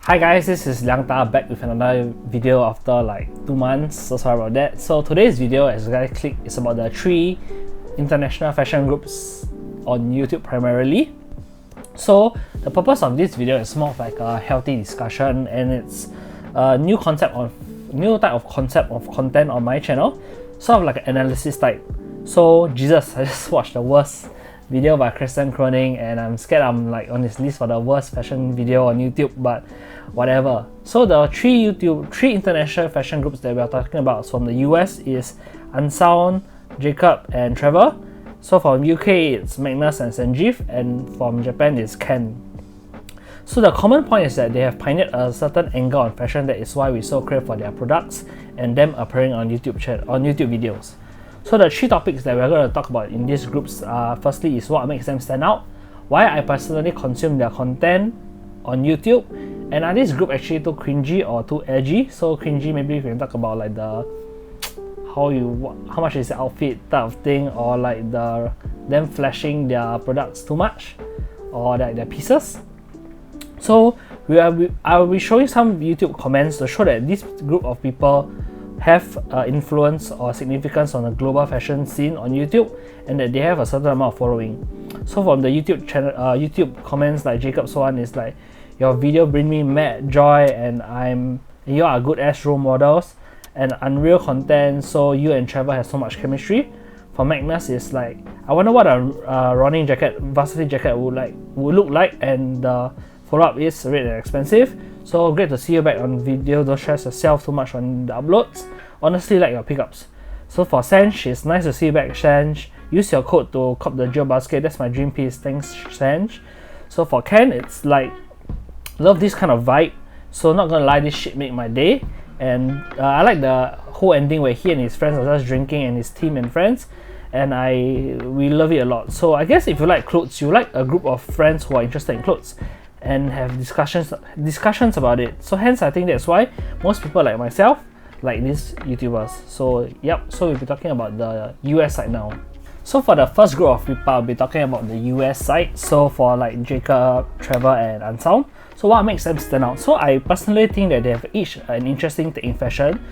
Hi guys, this is Liang Da back with another video after like 2 months, so sorry about that. So today's video, as you guys click, is about the 3 international fashion groups on YouTube primarily. So the purpose of this video is more of like a healthy discussion, and it's a new type of concept of content on my channel, sort of like an analysis type. So Jesus, I just watched the worst video by Christian Kroning, and I'm scared I'm like on his list for the worst fashion video on YouTube, but whatever. So the three international fashion groups that we are talking about from the US is Unsound, Jacob, and Trevor. So from UK it's Magnus and Sanjeev, and from Japan it's Ken. So the common point is that they have pioneered a certain angle on fashion that is why we so crave for their products and them appearing on YouTube videos. So the 3 topics that we're going to talk about in these groups are, firstly is what makes them stand out, why I personally consume their content on YouTube, and are this group actually too cringy or too edgy? So cringy, maybe we can talk about like the how much is the outfit type of thing, or like them flashing their products too much, or like their pieces. So I will be showing some YouTube comments to show that this group of people have influence or significance on the global fashion scene on YouTube, and that they have a certain amount of following. So from the YouTube comments, like Jacob's one is like, your video bring me mad joy, and you are good ass role models and unreal content, so you and Trevor have so much chemistry. For Magnus is like, I wonder what a running jacket, varsity jacket would look like, and the follow-up is rare and expensive. So great to see you back on video, don't stress yourself too much on the uploads. Honestly like your pickups. So for Sanj, it's nice to see you back, Sanj. Use your code to cop the Geo basket, that's my dream piece, thanks Sanj. So for Ken, it's like, love this kind of vibe. So not gonna lie, this shit made my day. And I like the whole ending where he and his friends are just drinking, and his team and friends. And we love it a lot. So I guess if you like clothes, you like a group of friends who are interested in clothes and have discussions about it. So hence I think that's why most people like myself like these YouTubers. So yep, so we'll be talking about the US side now. So for the first group of people, I'll be talking about the US side. So for like Jacob, Trevor, and Unsound. So what makes them stand out? So I personally think that they have each an interesting take in fashion.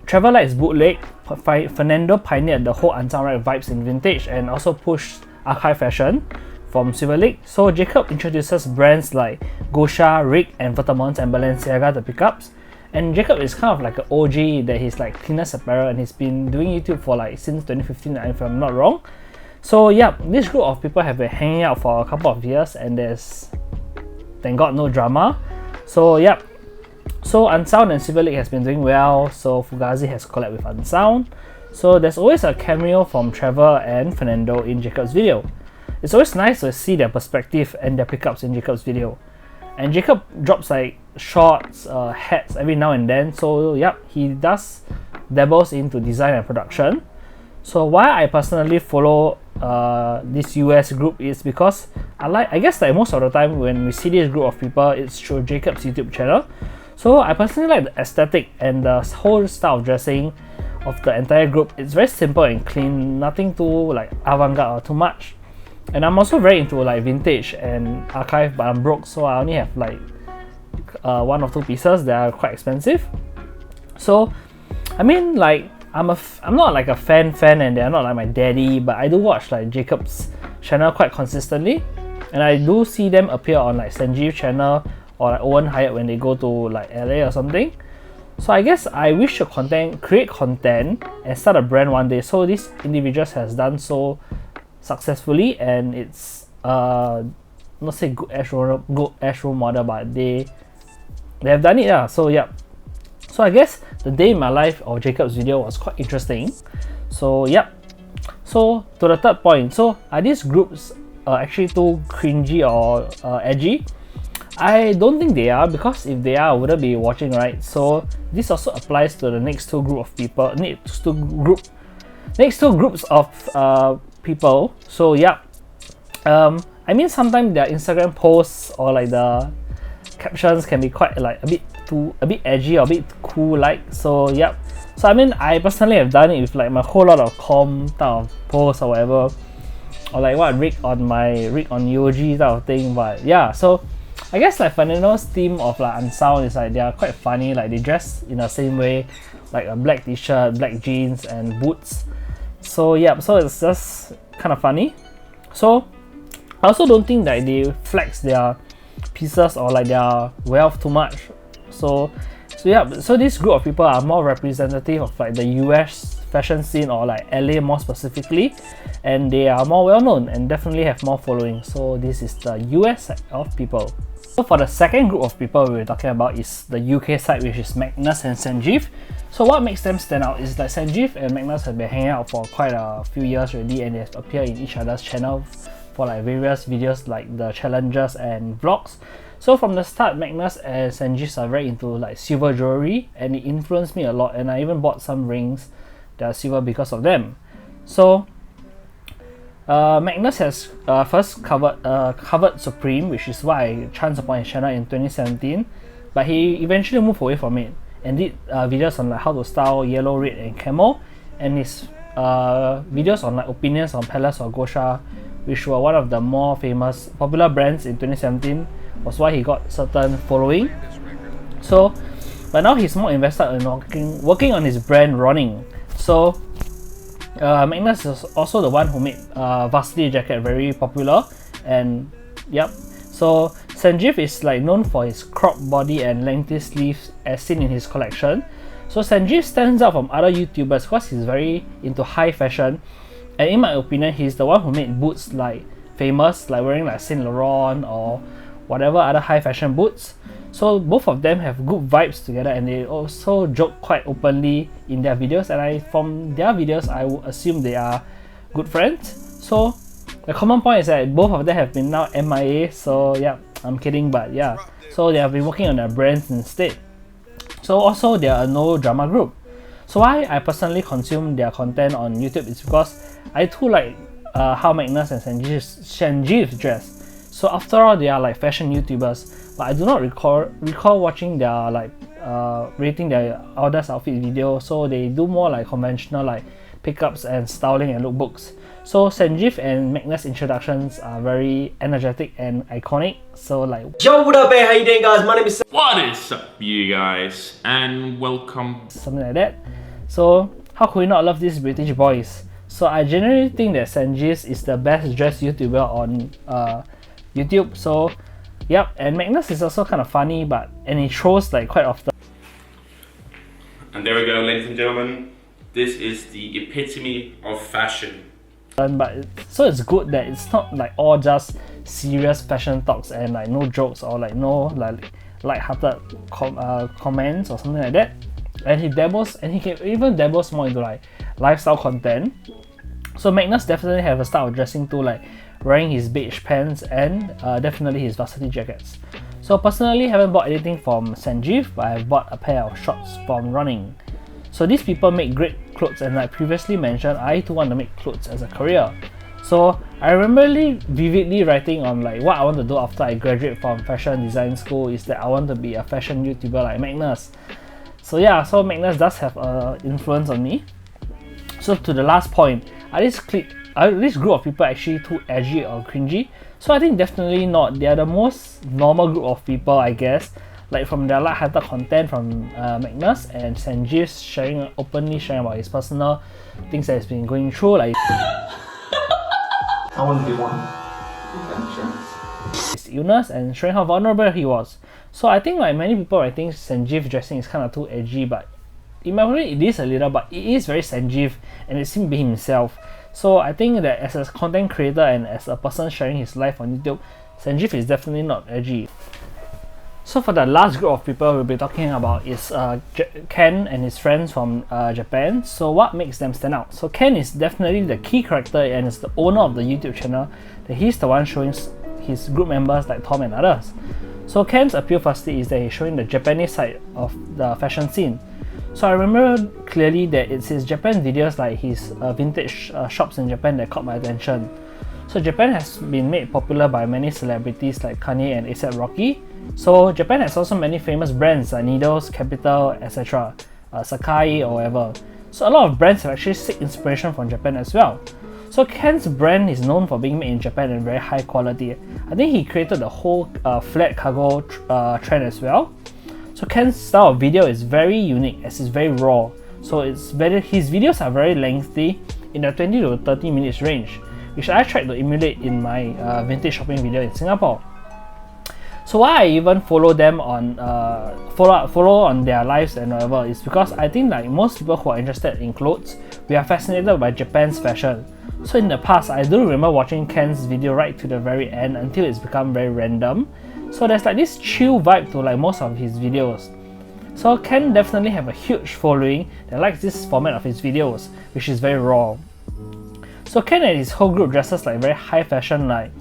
Trevor likes bootleg. Fernando pioneered the whole Unsound Right vibes in vintage and also pushed archive fashion from Silver Lake. So Jacob introduces brands like Gosha, Rick, and Vertamont and Balenciaga to pickups. And Jacob is kind of like an OG that he's like cleanest apparel, and he's been doing YouTube for like since 2015 if I'm not wrong. So yeah, this group of people have been hanging out for a couple of years, and there's thank God no drama. So yeah, so Unsound and Silver Lake has been doing well. So Fugazi has collabed with Unsound. So there's always a cameo from Trevor and Fernando in Jacob's video. It's always nice to see their perspective and their pickups in Jacob's video. And Jacob drops like shorts, hats every now and then. So yep, he does dabbles into design and production. So why I personally follow this US group is because I guess like most of the time when we see this group of people, it's through Jacob's YouTube channel. So I personally like the aesthetic and the whole style of dressing of the entire group. It's very simple and clean, nothing too like avant-garde or too much. And I'm also very into like vintage and archive, but I'm broke, so I only have like 1 or 2 pieces that are quite expensive. So I mean, like I'm not like a fan, and they're not like my daddy, but I do watch like Jacob's channel quite consistently, and I do see them appear on like Sanjeev's channel or like Owen Hyatt when they go to like LA or something. So I guess I wish to create content and start a brand one day. So this individuals has done so successfully, and it's not say good ass role model, but they have done it. Yeah. So yeah. So I guess the day in my life of Jacob's video was quite interesting. So yep. So to the third point, so are these groups actually too cringy or edgy? I don't think they are, because if they are, I wouldn't be watching, right? So this also applies to the next two groups of people. So yeah, I mean sometimes their Instagram posts or like the captions can be quite like a bit edgy or a bit cool like. So yeah, so I mean I personally have done it with like my whole lot of type of posts or whatever, or like what Rick on UOG type of thing. But yeah, so I guess like Fernando's theme of like Unsound is like they are quite funny, like they dress in the same way, like a black t-shirt, black jeans and boots. So yeah, so it's just kind of funny. So I also don't think that they flex their pieces or like their wealth too much. So this group of people are more representative of like the US fashion scene, or like LA more specifically, and they are more well known and definitely have more following. So this is the US side of people. So for the second group of people we're talking about is the UK side, which is Magnus and Sanjeev. So what makes them stand out is that Sanjeev and Magnus have been hanging out for quite a few years already, and they have appeared in each other's channel for like various videos like the challenges and vlogs. So from the start, Magnus and Sanjeev are very into like silver jewelry, and it influenced me a lot, and I even bought some rings that are silver because of them. So Magnus has first covered Supreme, which is why I chanced upon his channel in 2017, but he eventually moved away from it and did videos on like how to style yellow, red and camo, and his videos on like opinions on Palace or Gosha, which were one of the more popular brands in 2017, was why he got certain following. So but now he's more invested in working on his brand Ronin. So Magnus is also the one who made Varsity Jacket very popular, and yep. So Sanjeev is like known for his cropped body and lengthy sleeves as seen in his collection. So Sanjeev stands out from other YouTubers because he's very into high fashion, and in my opinion he's the one who made boots like famous, like wearing like Saint Laurent or whatever other high fashion boots. So both of them have good vibes together, and they also joke quite openly in their videos, and from their videos I would assume they are good friends. So the common point is that both of them have been now MIA, so yeah, I'm kidding, but yeah. So they have been working on their brands instead. So also they are a no drama group. So why I personally consume their content on YouTube is because I too like how Magnus and Sanjeev dress. So after all, they are like fashion YouTubers, but I do not recall watching their like rating their others outfit video. So they do more like conventional like pickups and styling and lookbooks. So Sanjeev and Magnus introductions are very energetic and iconic. So like, yo, what up, hey, how you doing, guys? My name is What is up, you guys, and welcome. Something like that. So how could we not love these British boys? So I generally think that Sanjeev is the best dressed YouTuber on YouTube. So yep, and Magnus is also kind of funny, and he trolls like quite often. And there we go, ladies and gentlemen. This is the epitome of fashion. But so it's good that it's not like all just serious fashion talks and like no jokes or like no like light-hearted comments or something like that. And he can even dabbles more into like lifestyle content. So Magnus definitely have a style of dressing too, like wearing his beige pants and definitely his varsity jackets. So personally, haven't bought anything from Sanjeev, but I've bought a pair of shorts from Ronin. So these people make great clothes, and like previously mentioned, I too want to make clothes as a career. So I remember vividly writing on like what I want to do after I graduate from fashion design school is that I want to be a fashion YouTuber like Magnus. So yeah, so Magnus does have an influence on me. So to the last point, are this group of people actually too edgy or cringy? So I think definitely not. They are the most normal group of people, I guess. Like from their light-hearted content from Magnus and Sanjeev openly sharing about his personal things that he's been going through, like I want to be one. Yeah, sure. his illness, and showing how vulnerable he was. So I think like many people, I think Sanjeev dressing is kind of too edgy, but in my opinion it is a little, but it is very Sanjeev and it seems to be himself. So I think that as a content creator and as a person sharing his life on YouTube, Sanjeev is definitely not edgy. So for the last group of people we'll be talking about is Ken and his friends from Japan. So what makes them stand out? So Ken is definitely the key character and is the owner of the YouTube channel. That he's the one showing his group members like Tom and others. So Ken's appeal firstly is that he's showing the Japanese side of the fashion scene. So I remember clearly that it's his Japan videos, like his vintage shops in Japan, that caught my attention. So Japan has been made popular by many celebrities like Kanye and A$AP Rocky. So Japan has also many famous brands like Needles, Capital, etc., Sakai or whatever. So a lot of brands have actually seek inspiration from Japan as well. So Ken's brand is known for being made in Japan and very high quality. I think he created the whole flat cargo trend as well. So Ken's style of video is very unique as it's very raw. So his videos are very lengthy in the 20 to 30 minutes range, which I tried to emulate in my vintage shopping video in Singapore. So why I even follow them on follow on their lives and whatever is because I think like most people who are interested in clothes, we are fascinated by Japan's fashion. So in the past, I do remember watching Ken's video right to the very end until it's become very random. So there's like this chill vibe to like most of his videos. So Ken definitely have a huge following that likes this format of his videos, which is very raw. So Ken and his whole group dresses like very high fashion, like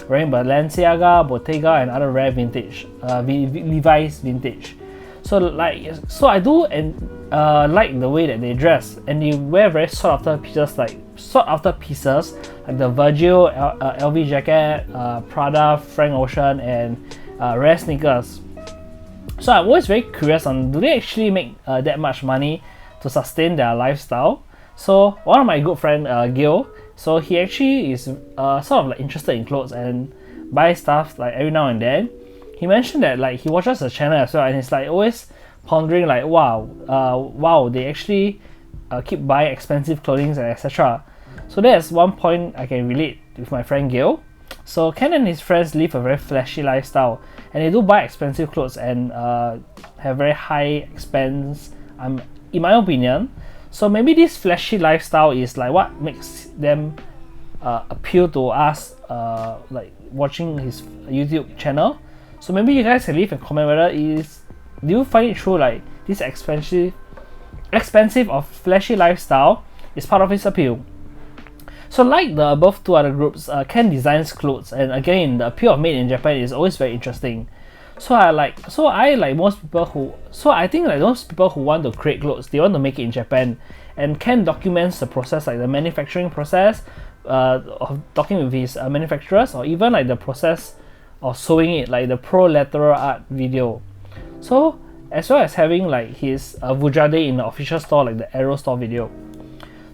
wearing Balenciaga, Bottega, and other rare vintage, Levi's vintage. So I do like the way that they dress, and they wear very sought after pieces like the Virgil LV jacket, Prada, Frank Ocean, and rare sneakers. So I'm always very curious on, do they actually make that much money to sustain their lifestyle? So one of my good friend Gil, so he actually is sort of like interested in clothes and buys stuff like every now and then. He mentioned that like he watches the channel as well, and he's like always pondering like, wow, they actually keep buying expensive clothing and etc. So that's one point I can relate with my friend Gil. So Ken and his friends live a very flashy lifestyle, and they do buy expensive clothes and have very high expense, in my opinion. So maybe this flashy lifestyle is like what makes them appeal to us like watching his YouTube channel. So maybe you guys can leave a comment whether do you find it true like this expensive or flashy lifestyle is part of his appeal. So like the above two other groups, Ken designs clothes, and again the appeal of made in Japan is always very interesting. I think most people who want to create clothes, they want to make it in Japan, and Ken documents the process, like the manufacturing process, of talking with his manufacturers, or even like the process of sewing it, like the pro lateral art video. So as well as having like his Vujade in the official store, like the Arrow store video.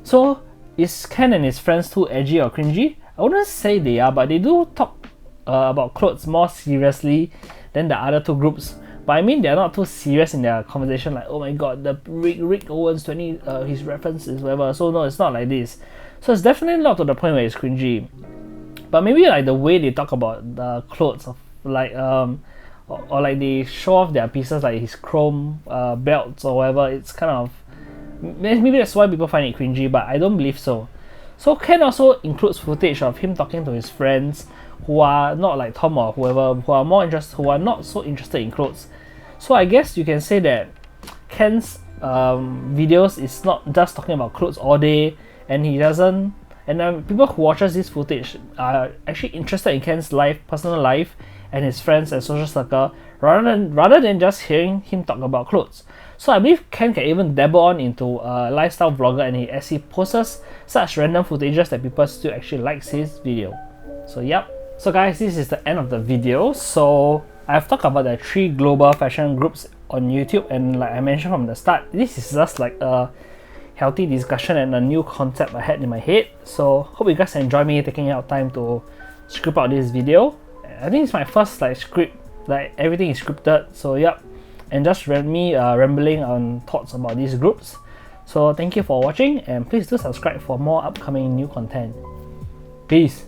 So is Ken and his friends too edgy or cringy? I wouldn't say they are, but they do talk about clothes more seriously than the other two groups. But I mean, they're not too serious in their conversation, like, oh my god, the Rick Owens 20, his references, whatever. So no, it's not like this. So it's definitely not to the point where it's cringy. But maybe like the way they talk about the clothes, of like or like they show off their pieces, like his chrome belts or whatever. It's kind of, maybe that's why people find it cringy, but I don't believe so. So Ken also includes footage of him talking to his friends who are not like Tom or whoever, who are not so interested in clothes. So I guess you can say that Ken's videos is not just talking about clothes all day, and he doesn't. And people who watches this footage are actually interested in Ken's personal life, and his friends and social circle, rather than just hearing him talk about clothes. So I believe Ken can even dabble on into a lifestyle vlogger, and as he posts such random footages that people still actually likes his video. So yep. So guys, this is the end of the video. So I've talked about the 3 global fashion groups on YouTube, and like I mentioned from the start, this is just like a healthy discussion and a new concept I had in my head. So hope you guys enjoy me taking out time to script out this video. I think it's my first like script, like everything is scripted. So yep, and just me rambling on thoughts about these groups. So thank you for watching, and please do subscribe for more upcoming new content. Peace.